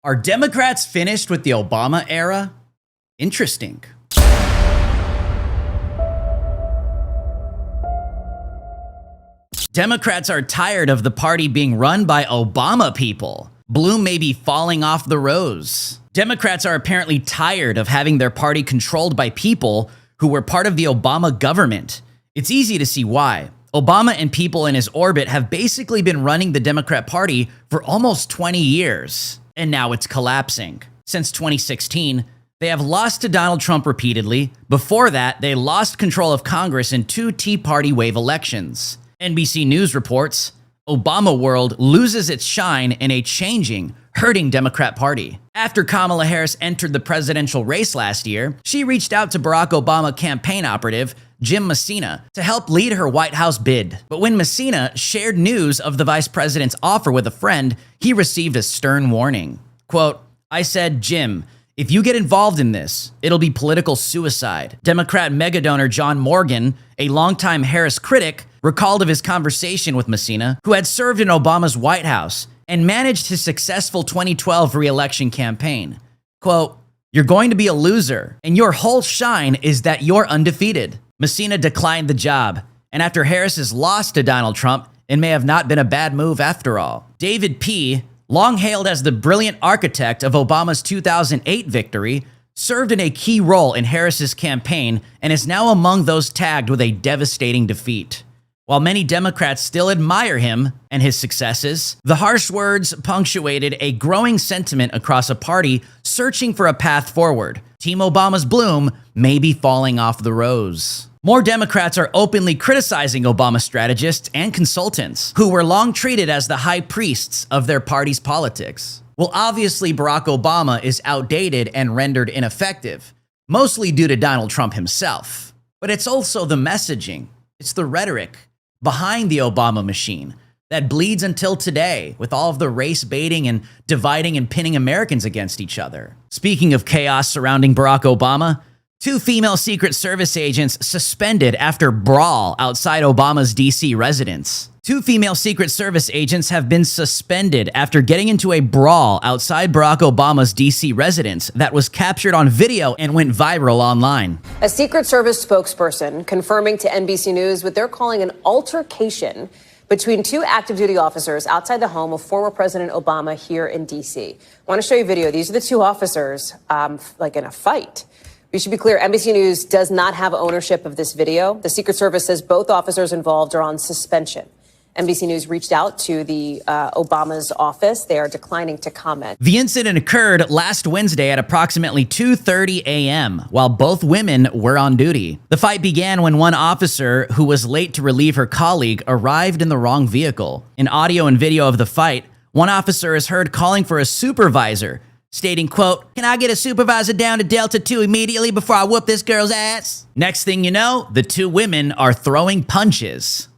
Are Democrats finished with the Obama era? Interesting. Democrats are tired of the party being run by Obama people. Bloom may be falling off the rose. Democrats are apparently tired of having their party controlled by people who were part of the Obama government. It's easy to see why. Obama and people in his orbit have basically been running the Democrat Party for almost 20 years, and now it's collapsing. Since 2016, they have lost to Donald Trump repeatedly. Before that, they lost control of Congress in 2 Tea Party wave elections. NBC News reports, Obama world loses its shine in a changing, hurting Democrat Party. After Kamala Harris entered the presidential race last year, she reached out to Barack Obama campaign operative Jim Messina to help lead her White House bid. But when Messina shared news of the vice president's offer with a friend, he received a stern warning. Quote, I said, Jim, if you get involved in this, it'll be political suicide. Democrat megadonor John Morgan, a longtime Harris critic, recalled of his conversation with Messina, who had served in Obama's White House and managed his successful 2012 re-election campaign. Quote, you're going to be a loser, and your whole shine is that you're undefeated. Messina declined the job, and after Harris's loss to Donald Trump, it may have not been a bad move after all. David P., long hailed as the brilliant architect of Obama's 2008 victory, served in a key role in Harris's campaign and is now among those tagged with a devastating defeat. While many Democrats still admire him and his successes, the harsh words punctuated a growing sentiment across a party searching for a path forward. Team Obama's bloom may be falling off the rose. More Democrats are openly criticizing Obama strategists and consultants, who were long treated as the high priests of their party's politics. Well, obviously, Barack Obama is outdated and rendered ineffective, mostly due to Donald Trump himself. But it's also the messaging, it's the rhetoric behind the Obama machine that bleeds until today with all of the race baiting and dividing and pinning Americans against each other. Speaking of chaos surrounding Barack Obama, 2 female Secret Service agents suspended after brawl outside Obama's DC residence. 2 female Secret Service agents have been suspended after getting into a brawl outside Barack Obama's DC residence that was captured on video and went viral online. A Secret Service spokesperson confirming to NBC News what they're calling an altercation between 2 active duty officers outside the home of former President Obama here in DC. I want to show you a video. These are the 2 officers like in a fight. We should be clear, NBC News does not have ownership of this video. The Secret Service says both officers involved are on suspension. NBC News reached out to the Obama's office. They are declining to comment. The incident occurred last Wednesday at approximately 2:30 a.m. while both women were on duty. The fight began when one officer, who was late to relieve her colleague, arrived in the wrong vehicle. In audio and video of the fight, one officer is heard calling for a supervisor, stating, quote, can I get a supervisor down to Delta 2 immediately before I whoop this girl's ass? Next thing you know, the 2 women are throwing punches.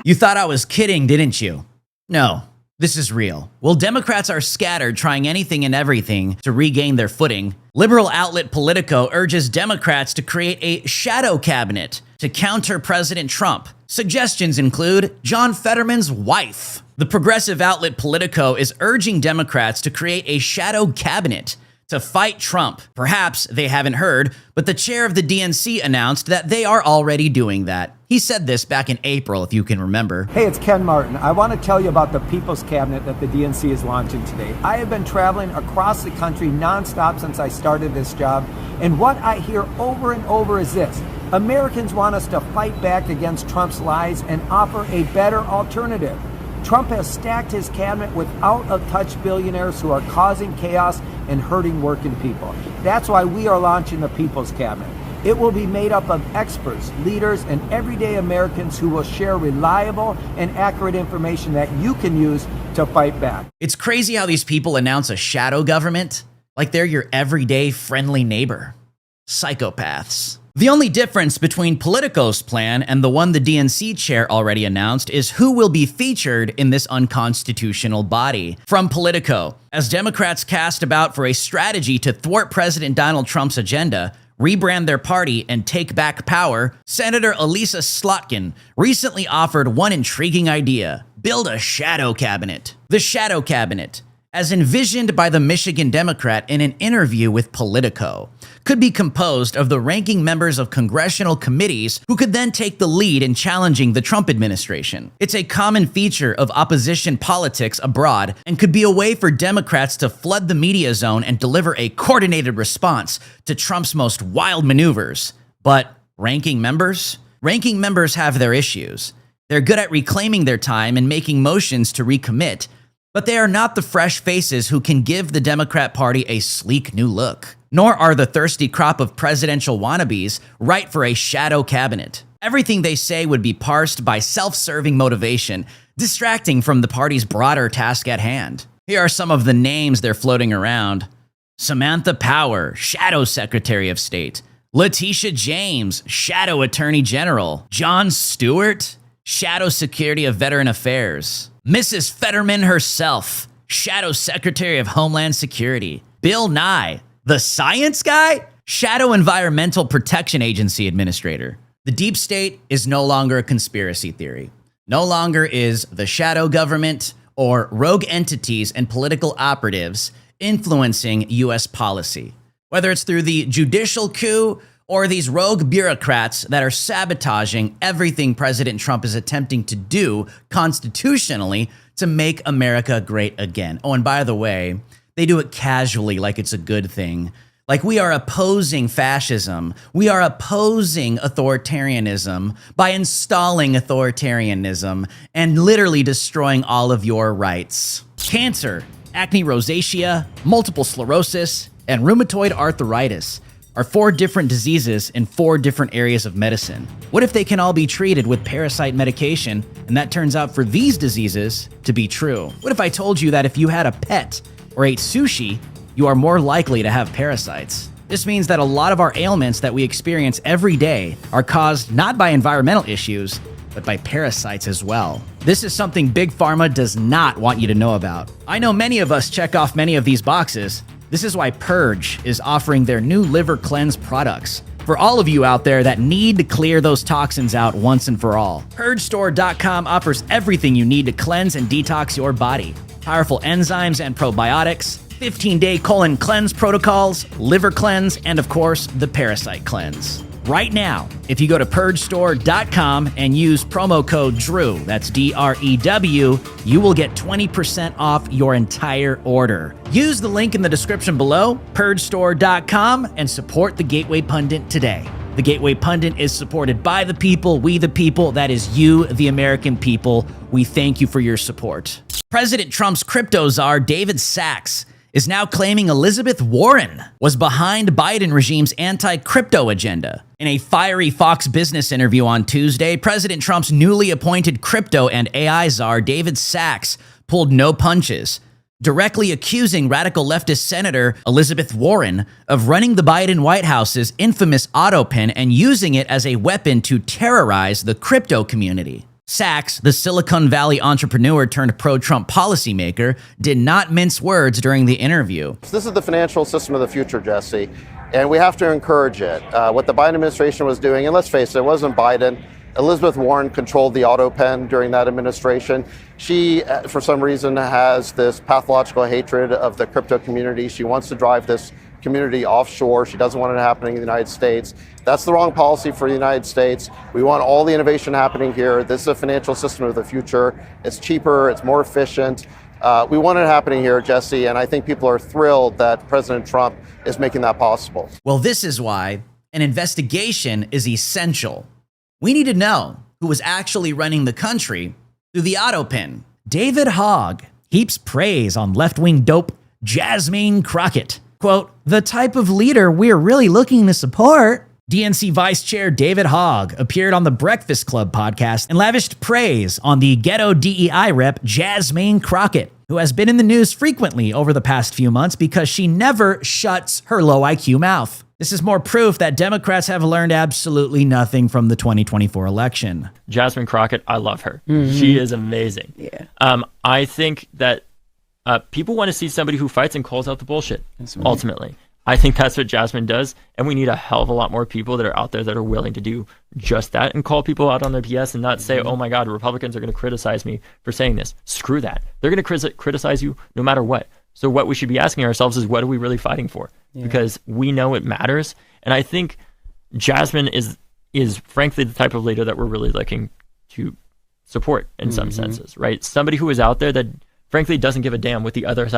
You thought I was kidding, didn't you? No, this is real. Well, Democrats are scattered, trying anything and everything to regain their footing. Liberal outlet Politico urges Democrats to create a shadow cabinet to counter President Trump. Suggestions include John Fetterman's wife. The progressive outlet Politico is urging Democrats to create a shadow cabinet to fight Trump. Perhaps they haven't heard, but the chair of the DNC announced that they are already doing that. He said this back in April, if you can remember. Hey, it's Ken Martin. I want to tell you about the People's Cabinet that the DNC is launching today. I have been traveling across the country nonstop since I started this job, and what I hear over and over is this. Americans want us to fight back against Trump's lies and offer a better alternative. Trump has stacked his cabinet with out-of-touch billionaires who are causing chaos and hurting working people. That's why we are launching the People's Cabinet. It will be made up of experts, leaders, and everyday Americans who will share reliable and accurate information that you can use to fight back. It's crazy how these people announce a shadow government like they're your everyday friendly neighbor. Psychopaths. The only difference between Politico's plan and the one the DNC chair already announced is who will be featured in this unconstitutional body. From Politico, as Democrats cast about for a strategy to thwart President Donald Trump's agenda, rebrand their party, and take back power, Senator Elisa Slotkin recently offered one intriguing idea: build a shadow cabinet. The shadow cabinet, as envisioned by the Michigan Democrat in an interview with Politico, could be composed of the ranking members of congressional committees who could then take the lead in challenging the Trump administration. It's a common feature of opposition politics abroad and could be a way for Democrats to flood the media zone and deliver a coordinated response to Trump's most wild maneuvers. But ranking members? Ranking members have their issues. They're good at reclaiming their time and making motions to recommit, but they are not the fresh faces who can give the Democrat Party a sleek new look. Nor are the thirsty crop of presidential wannabes right for a shadow cabinet. Everything they say would be parsed by self-serving motivation, distracting from the party's broader task at hand. Here are some of the names they're floating around: Samantha Power, Shadow Secretary of State; Letitia James, Shadow Attorney General; Jon Stewart, Shadow Secretary of Veteran Affairs; Mrs. Fetterman herself, Shadow Secretary of Homeland Security; Bill Nye, the science guy, Shadow Environmental Protection Agency Administrator. The deep state is no longer a conspiracy theory. No longer is the shadow government or rogue entities and political operatives influencing U.S. policy. Whether it's through the judicial coup or these rogue bureaucrats that are sabotaging everything President Trump is attempting to do constitutionally to make America great again. Oh, and by the way, they do it casually like it's a good thing. Like we are opposing fascism. We are opposing authoritarianism by installing authoritarianism and literally destroying all of your rights. Cancer, acne rosacea, multiple sclerosis, and rheumatoid arthritis are 4 different diseases in 4 different areas of medicine. What if they can all be treated with parasite medication, and that turns out for these diseases to be true? What if I told you that if you had a pet or ate sushi, you are more likely to have parasites? This means that a lot of our ailments that we experience every day are caused not by environmental issues, but by parasites as well. This is something Big Pharma does not want you to know about. I know many of us check off many of these boxes. This is why Purge is offering their new liver cleanse products for all of you out there that need to clear those toxins out once and for all. PurgeStore.com offers everything you need to cleanse and detox your body: powerful enzymes and probiotics, 15-day colon cleanse protocols, liver cleanse, and of course, the parasite cleanse. Right now, if you go to PurgeStore.com and use promo code DREW, that's D-R-E-W, you will get 20% off your entire order. Use the link in the description below, PurgeStore.com, and support the Gateway Pundit today. The Gateway Pundit is supported by the people, we the people, that is you, the American people. We thank you for your support. President Trump's Cryptozar, David Sachs, is now claiming Elizabeth Warren was behind Biden regime's anti-crypto agenda. In a fiery Fox Business interview on Tuesday, President Trump's newly appointed crypto and AI czar, David Sachs, pulled no punches, directly accusing radical leftist Senator Elizabeth Warren of running the Biden White House's infamous AutoPen and using it as a weapon to terrorize the crypto community. Sachs, the Silicon Valley entrepreneur turned pro-Trump policymaker, did not mince words during the interview. This is the financial system of the future, Jesse, and we have to encourage it. What the Biden administration was doing, and let's face it, it wasn't Biden. Elizabeth Warren controlled the AutoPen during that administration. She, for some reason, has this pathological hatred of the crypto community. She wants to drive this community offshore. She doesn't want it happening in the United States. That's the wrong policy for the United States. We want all the innovation happening here. This is a financial system of the future. It's cheaper, it's more efficient. We want it happening here, Jesse, and I think people are thrilled that President Trump is making that possible. Well, this is why an investigation is essential. We need to know who was actually running the country through the AutoPen. David Hogg heaps praise on left-wing dope Jasmine Crockett. Quote, "The type of leader we're really looking to support." DNC Vice Chair David Hogg appeared on the Breakfast Club podcast and lavished praise on the ghetto DEI rep Jasmine Crockett, who has been in the news frequently over the past few months because she never shuts her low IQ mouth. This is more proof that Democrats have learned absolutely nothing from the 2024 election. Jasmine Crockett, I love her. She is amazing. Yeah. I think that people want to see somebody who fights and calls out the bullshit, ultimately. I think that's what Jasmine does, and we need a hell of a lot more people that are out there that are willing to do just that and call people out on their BS and not say, oh my God, Republicans are going to criticize me for saying this. Screw that. They're going to criticize you no matter what. So what we should be asking ourselves is, what are we really fighting for? Because we know it matters. And I think Jasmine is frankly the type of leader that we're really looking to support in some senses, right? Somebody who is out there that frankly doesn't give a damn what the other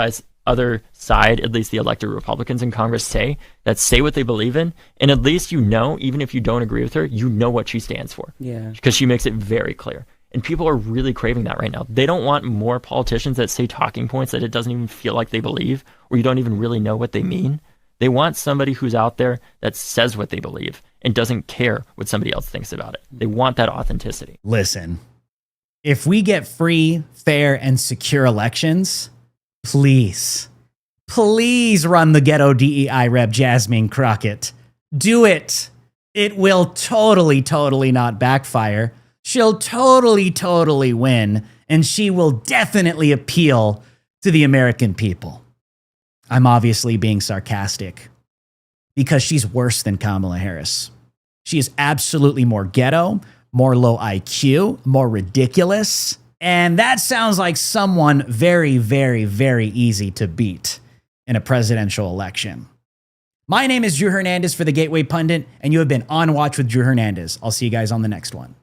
side, at least the elected Republicans in Congress say what they believe in. And at least even if you don't agree with her, you know what she stands for. Yeah. Because she makes it very clear. And people are really craving that right now. They don't want more politicians that say talking points that it doesn't even feel like they believe, or you don't even really know what they mean. They want somebody who's out there that says what they believe and doesn't care what somebody else thinks about it. They want that authenticity. Listen, if we get free, fair, and secure elections, please run the ghetto DEI rep Jasmine Crockett. Do it. It will totally not backfire. She'll totally win, and she will definitely appeal to the American people. I'm obviously being sarcastic because she's worse than Kamala Harris. She is absolutely more ghetto, more low IQ, more ridiculous. And that sounds like someone very easy to beat in a presidential election. My name is Drew Hernandez for the Gateway Pundit, and you have been on Watch with Drew Hernandez. I'll see you guys on the next one.